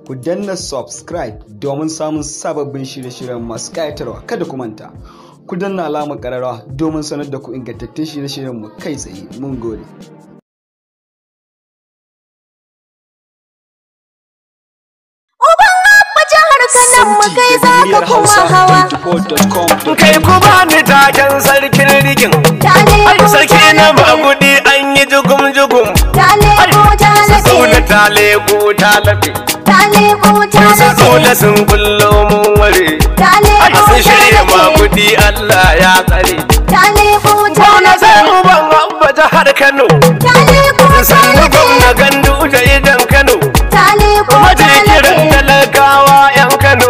ku danna subscribe domin samun sababbin shirye-shiryen masu ƙayatarwa. Kada ku manta ku danna alamar ƙararrawa domin sanar da ku ingantattun shirye-shiryen mu kai tsaye. Mun gode. Kai za ka kuma hawa kai ku bani taken sarkin rigin sarki na magudi an yi jugum-jugum da taleko talafi sun kullo mun ware sun shirya magudi Allah ya tsare gwamna sai uban abba jihar Kano sannu gwamna gandu da idan Kano kuma jikirin talakawa yan Kano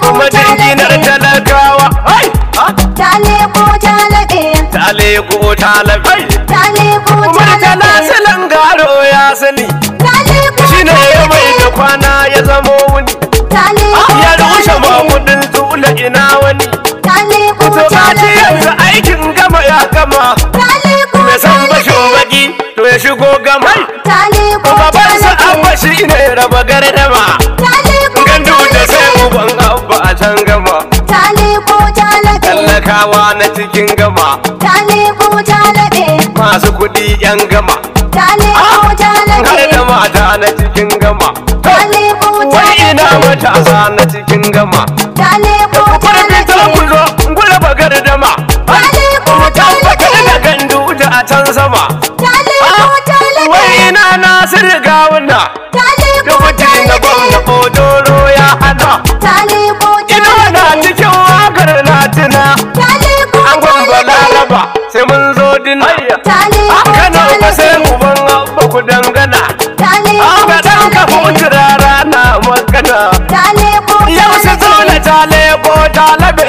kuma jinginar talakawa taleko talabe kuma talasilan garo ya sani shi ne ya mai da kwana ya zamo wuni ya rushe makudin tula ina wani to gaji yanzu aikin gama ya gama mai san bashin baki to ya shigo gama babansa abba shi ne raba gardama gandu da sai uban abba a can gama talakawa na cikin gama masu kudi yan gama har da mata na cikin gama wai ina matasa na cikin gama kurbi ta ku zo gulba gardama kuma tabbatar da gandu da a can sama wai ina nasir gawuna da mutum na gwamna odoro ya hana ina na cikin wakar latina an gwamba laraba sai mun zo dina Kano ka sai uban abba ku dangana ga dan ka hutu rara na magana yau su zo na taleko talabe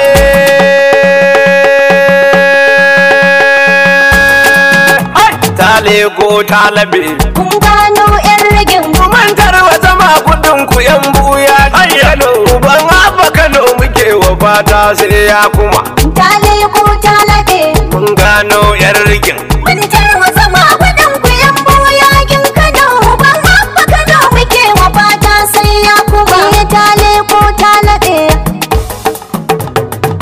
taleko talabe kun gano yan rigin mantar wa zama kudin ku yan buya Kano uban abba Kano muke wa fata sai ya kuma taleko talabe mun gano yan rigin mantar wa zama kudin ku yan buya Kano uban abba Kano muke wa fata sai ya kuma taleko talabe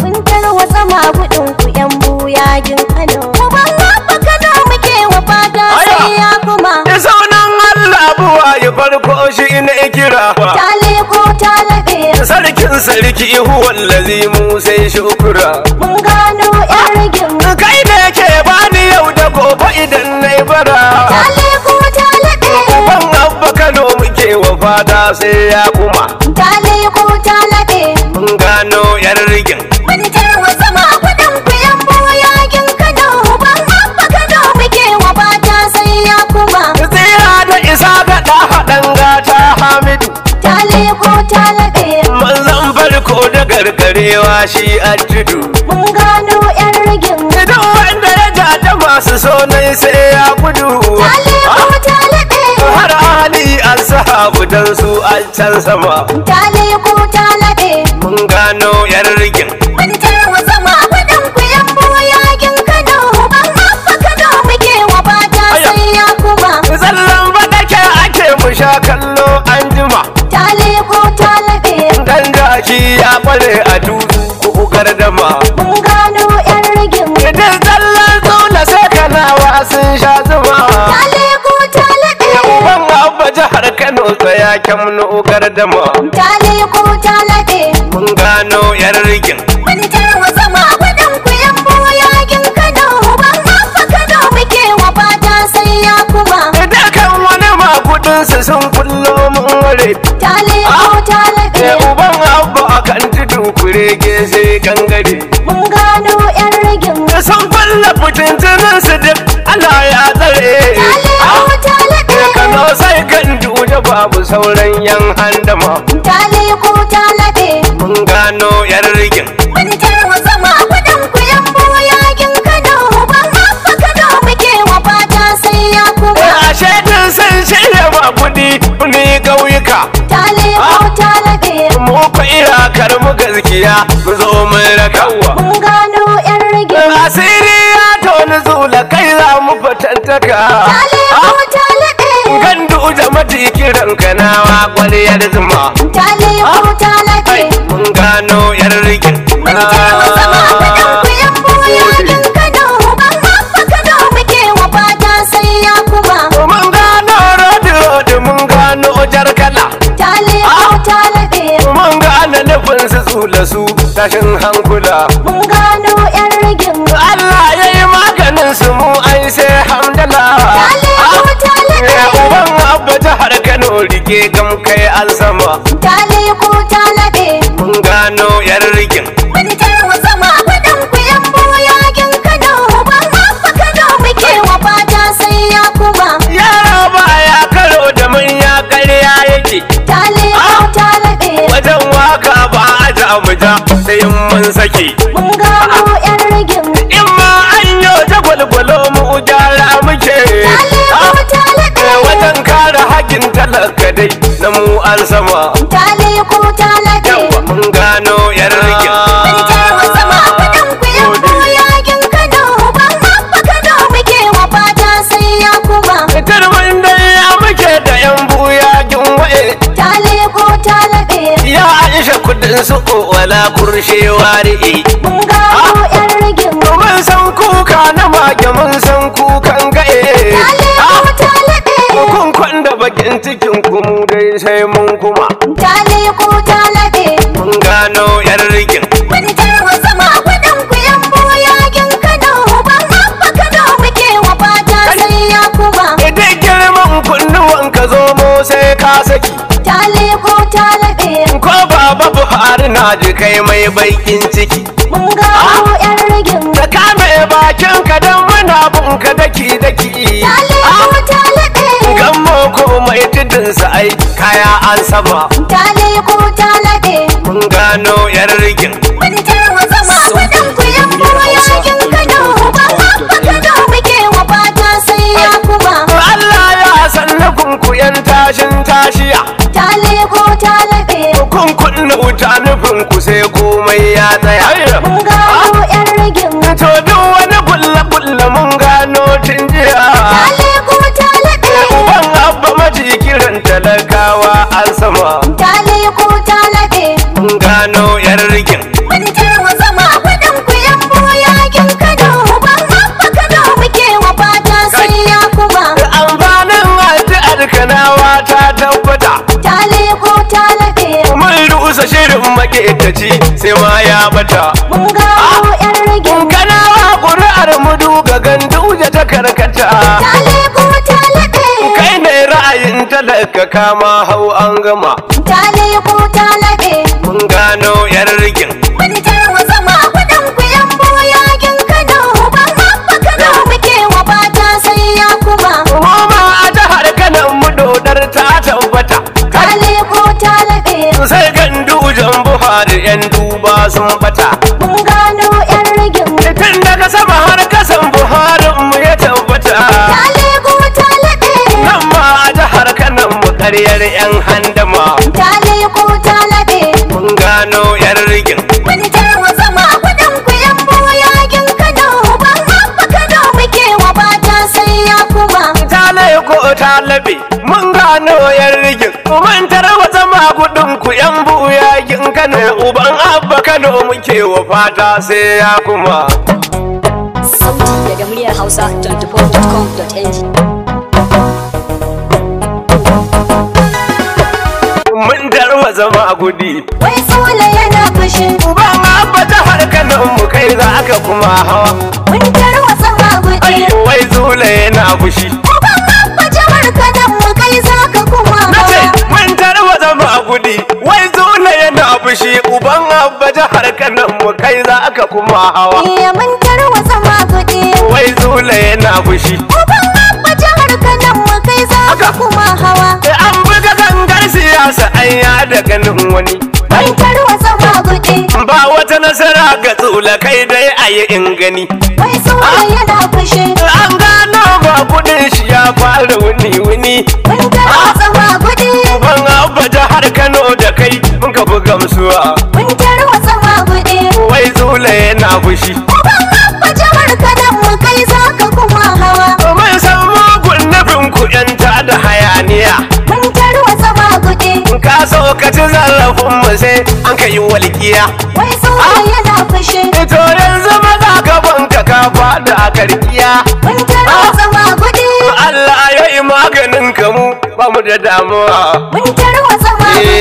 mantar wa zama kudin ku yan buya Kano uban abba Kano muke wa fata sai ya kuma saunan Allah buwa ya farko shi ina kira taleko talabe sarkin sarki huwallazi mu sai shukura mun gano yan rigin kai ne ke bani yau da gobe idan nayi bara taleko talabe ban abba Kano muke wa fada sai ya kuma taleko talabe mun gano yan rigin mantar wa sama kudin ku yan boyakin Kano ban abba Kano muke wa fata sai ya kuma tsira da isa ga da hadan gata Hamidu taleko talabe manzan farko da gargarewa shi a tudu mun gano yan rigin idan wanda ya jata masu sonai sai ya gudu taleko talabe har ali an sahabu dan su an can sama taleko talabe mun gano yan rigin mantar wa sama kudin ku yan boyakin Kano ban abba Kano muke wa fata sai ya kuma zallan badake ake mu sha kallo an jima taleko talabe dan gashi ya kware a dudu ko gardama mun gano yan rigin idan zallan dole sai kanawa sun sha zuma taleko talabe uban abba jihar Kano tsaya kyamno gardama taleko talabe mun gano yan rigin mantar wa sama kudin ku yan boyakin Kano ban abba Kano muke wa fata sai ya kuma idan kan wani makudin su sun kullo mun ware taleko talabe uban abba akan tudu kurege sai kangare mun gano yan rigin sun falla fitintunan su duk Allah ya tsare taleko talabe Kano sai gandu da babu sauran yan handama taleko talabe mun gano yan rigin mantar wa sama kudin ku yan boyakin Kano ban abba Kano muke wa fata sai ya kuma ashe din sun shirya makudi ni ƙauyuka taleko talabe mu ko irakar mu gaskiya mu zo mun rakawa mun gano yan rigin asiri ya toni zula kai za mu fatantaka taleko talabe gandu da mati kiran kana kanawa ƙwaryar zuma. ta leko ta laɓe. Mun gano yar rigin. Mun tarwatsa magudan ku yan boyakin Kano. Ban abba Kano muke wa fata sai ya kuma. Mun gano rodi mun gano jar kala. Ta leko ta laɓe. Mun gano nufin su tsula su tashin hankula. Mun gano yan rigin. Allah ya yi maganin su mu ai sai hamdala. Ta leko ta laɓe. Uban abba jihar Kano rike gam kai an sama. Ta leko ta laɓe. Mun gano yar rigin. Mun tarwatsa magudan ku yan boyakin Kano. Ban abba Kano muke wa fata sai ya kuma. Yaro baya karo da manya ƙarya yake. Ta leko ta laɓe. Wajen waka ba a jamuja sai mun sake. Mun gano yan rigin. In ma an yi ta gwalgwalo mu gyara muke. Ta leko ta laɓe. Wajen kare haƙin talaka dai na mu an sama. Ta leko ta laɓe. Yawa mun gano yar rigin. Mun tarwatsa magudan ku yan boyakin Kano. Ban abba Kano muke wa fata sai ya kuma. Turmin dai ya muke da yan buyagin wa'e. Ta leko ta laɓe. Ya Aisha kudin su wala kurshewa ri'i. Mun gano yan rigin. Mun san kuka na mage mun san kukan ga'e. Ta leko ta laɓe. Kun kwanda bakin cikin kumu dai sai mun kuma. Ta leko ta laɓe. Mun gano yar rigin. Mun tarwatsa magudan ku yan boyakin Kano. Ban abba Kano muke wa fata sai ya kuma. Idan girman kunnuwan ka zo mo sai ka saki. Ta leko ta laɓe. Ko baba Buhari na ji kai mai bakin ciki. Mun gano yan rigin. Da kame bakin ka dan muna bunka daki daki. Ta leko ta laɓe. Gammo komai tudunsa ai kaya an sama. Ta leko ta laɓe. Mun gano yar rigin. Mun tarwatsa magudan ku yan boyakin Kano. Ban abba Kano muke wa fata sai ya kuma. Allah ya san nufin ku yan tashin tashiya. Ta leko ta laɓe. Kun kunna wuta nufin ku sai komai ya tsaya. Mun gano yan rigin. To duk wani bulla mun gano tun jiya. Ta leko ta laɓe. Uban abba maji kiran talakawa an sama. Ta leko ta laɓe. Mun gano yar rigin. Mun tarwatsa magudan ku yan boyakin Kano. Ban abba Kano muke wa fata sai ya kuma. Amfanin addu'ar kanawa ta tabbata. Ta leko ta laɓe. Mun rusa shirin maƙetaci sai ma ya bata. Mun gano yan rigin. Kanawa ƙuri'ar mu duga ganduje ta karkata. Ta leko ta laɓe. Kai ne ra'ayin talaka kama hau an gama. Ta leko ta laɓe. Mun gano yar rigin. Mun tarwatsa magudan ku yan boyakin Kano. Ban abba Kano muke wa fata sai ya kuma. Goma a jihar Kano mu dodar ta tabbata. Ta leko ta laɓe. Sai gandujan Buhari yan duba sun bata. Mun gano yan rigin. Tun daga sama har kasan Buhari mu ya tabbata. Ta leko ta laɓe. Nan ma a jihar Kano mu karyar yan handama. Ta leko ta laɓe. Mun gano yar rigin. Mun tarwatsa magudan ku yan boyakin Kano. Ban abba Kano muke wa fata sai ya kuma. Ta laiko ta labe mun gano yar rigin. Mun tarwatsa magudin ku yan buyagin Kano. Uban abba Kano muke wa fata sai ya kuma. Sauti daga muryar Hausa 24.com.ng. Mun tarwatsa magudi. Wai Sule yana fushi. Uban abba jihar Kano mu kai za ka kuma hawa. Mun tarwatsa magudi. Wai Sule yana fushi. Uban abba jihar Kano mu kai zaka kuma Nace hawa. mun tarwatsa magudi. Wai Sule yana fushi. Uban abba jihar Kano mu kai za ka kuma hawa. Iya mun tarwatsa magudi. Wai Sule yana fushi. Uban abba jihar Kano mu kai zaka kuma hawa. An buga gangar siyasa an yada ganin wani. Mun tarwatsa magudi. Ba wata nasara ga tsula kai dai a yi in gani. Wai Sule yana fushi. An gano ba kudin shi ya fara wuni. Mun tarwatsa magudi. Ban abba jihar Kano da kai mun ka fi gamsuwa. Mun tarwatsa magudi. Wai tsula yana fushi. Uban abba jihar Kano mu kai zaka kuma hawa. Mun san mugun nufin ku 'yan ta da hayaniya. Mun tarwatsa magudi. suka ci zarafin mu sai an ka yi walƙiya. Wai Sule yana fushi. To yanzu maza gaban ka ka faɗi a karkiya. Mun tarwatsa magudi. Allah ya yi maganin kamu ba mu da damuwa. Mun tarwatsa magudi.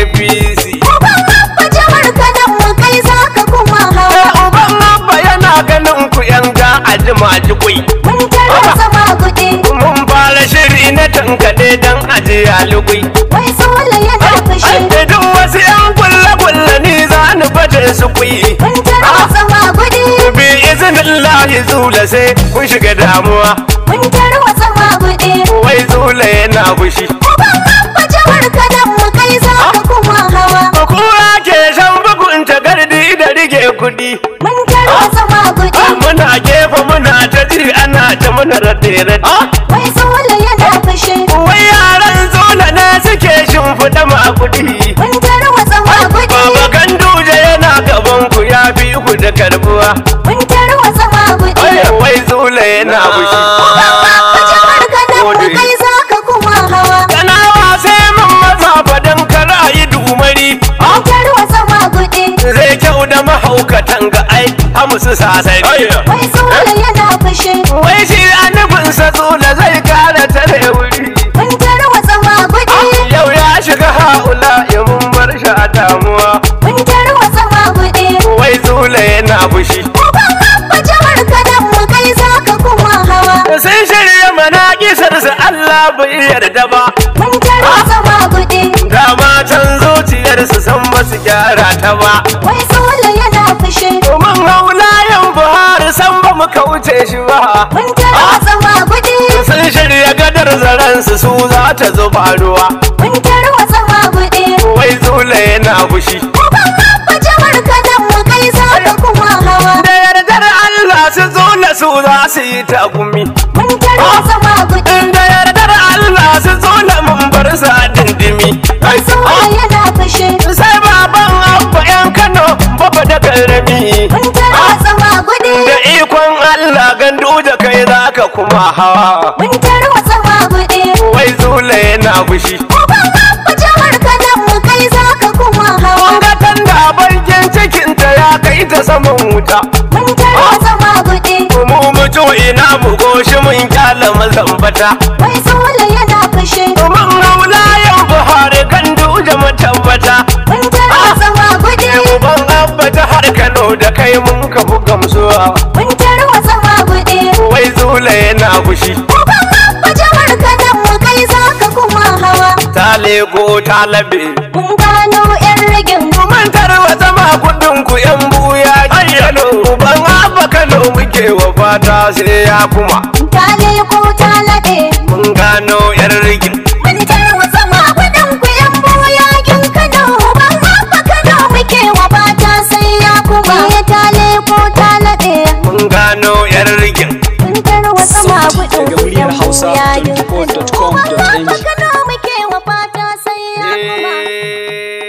APC. Uban Abba jihar Kano mu kai za ka kuma hawa. Uban Abba yana ganin ku yan ga ajima jikwai. Mun tarwatsa magudi. Mun fara shiri na tankade dan ajiya lugui. Wai Sule yana fushi. Da duk wasu yan kulle-kulle ni za ni fata su kuyi. Mun tarwatsa magudi. Bi izinin lahi Zula sai kun shiga damuwa. Mun tarwatsa magudi. Wai Zula yana bushi. Uban Abba jihar Kano mu kai za ka kuma hawa. Kura ke shan bugun takardi da rike kudi. Mun tarwatsa magudi. Muna gefe muna ta ji ana ta muna rade-rade. Wai Sule yana fushi. Wai yaran Zula ne suke shimfiɗa makudi. Mun tarwatsa magudi. Baba Ganduje yana gaban ku ya fi ku da karbuwa. Mun tarwatsa magudi. Wai Zula yana bushi. Abba jihar Kano mu kai za ka kuma hawa. Kanawa sai mun maza fadan kara yi dumari. Mun tarwatsa magudi. Zai kyau da mahaukatan ga ai hamusu sasari. Wai Sule yana fushi. Wai shi anubinsa Zula zai kara tare wuri. Mun tarwatsa magudi. Yau ya shiga haula ya mun bar shi a damuwa. Mun tarwatsa magudi. Wai Zula yana fushi. Uban Abba jihar Kano mu kai za ka kuma hawa. Sun shirya manakisarsa Allah bai yarda ba. Mun tarwatsa magudi. Da matan zuciyarsu san ba su gyara ta ba. Wai Sule yana fushi. Mun haula yan Buhari san ba mu kauce shi ba. Mun tarwatsa magudi. Sun shirya gadar zaransu su za ta zuba ruwa. Mun tarwatsa magudi. Wai Zula yana fushi. Uban Abba jihar Kano mu kai za ka kuma hawa. Da yardar Allah su Zula su za su yi takumi. Mun tarwatsa magudi. Da yardar Allah su Zula mun bar su a dindimi. Wai Sule yana fushi. Sai baban Abba yan Kano baba da karami. Mun tarwatsa magudi. Da ikon Allah Ganduje kai za ka kuma hawa. Mun tarwatsa magudi. Wai Zula yana fushi. Uban Abba jihar Kano mu kai za ka kuma hawa. Mun ga tanda barkin cikinta ya kai ta saman wuta. Mun tarwatsa magudi. Mu mutu ina mu goshi mun kyala mazambata. Wai Sule yana fushi. Mun haula yau Buhari Ganduje mu tabbata. Mun tarwatsa magudi. Uban Abba ta har Kano da kai mun kafu gamsuwa. Mun tarwatsa magudi. Wai Zula yana fushi. Uban Abba jihar Kano mu kai za ka kuma hawa. Ta leko ta labe. Mun gano 'yan rigin. Mun tarwa zama kudin ku yan buya Kano. Uban Abba Kano muke wa fata sai ya kuma. Ta leko ta laɗe. Mun gano yar rigin. Mun tarwatsa magudin ku 'yan boyakin Kano. Uban Abba Kano muke wa fata sai ya kuma. Ta leko ta laɗe. Mun gano yar rigin. Mun tarwatsa magudin daga ku muryar 'yan Hausa boyakin Kano. 24.com.ng. Uban Abba Kano muke wa fata sai ya kuma.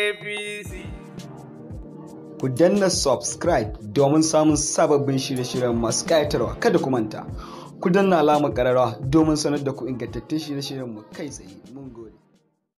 APC. Ku danna subscribe domin samun sababbin shirye-shiryen masu ƙayatarwa. Kada ku manta, ku danna alamar ƙararrawa domin sanar da ku ingantattun shirye-shiryen mu kai tsaye. Mun gode.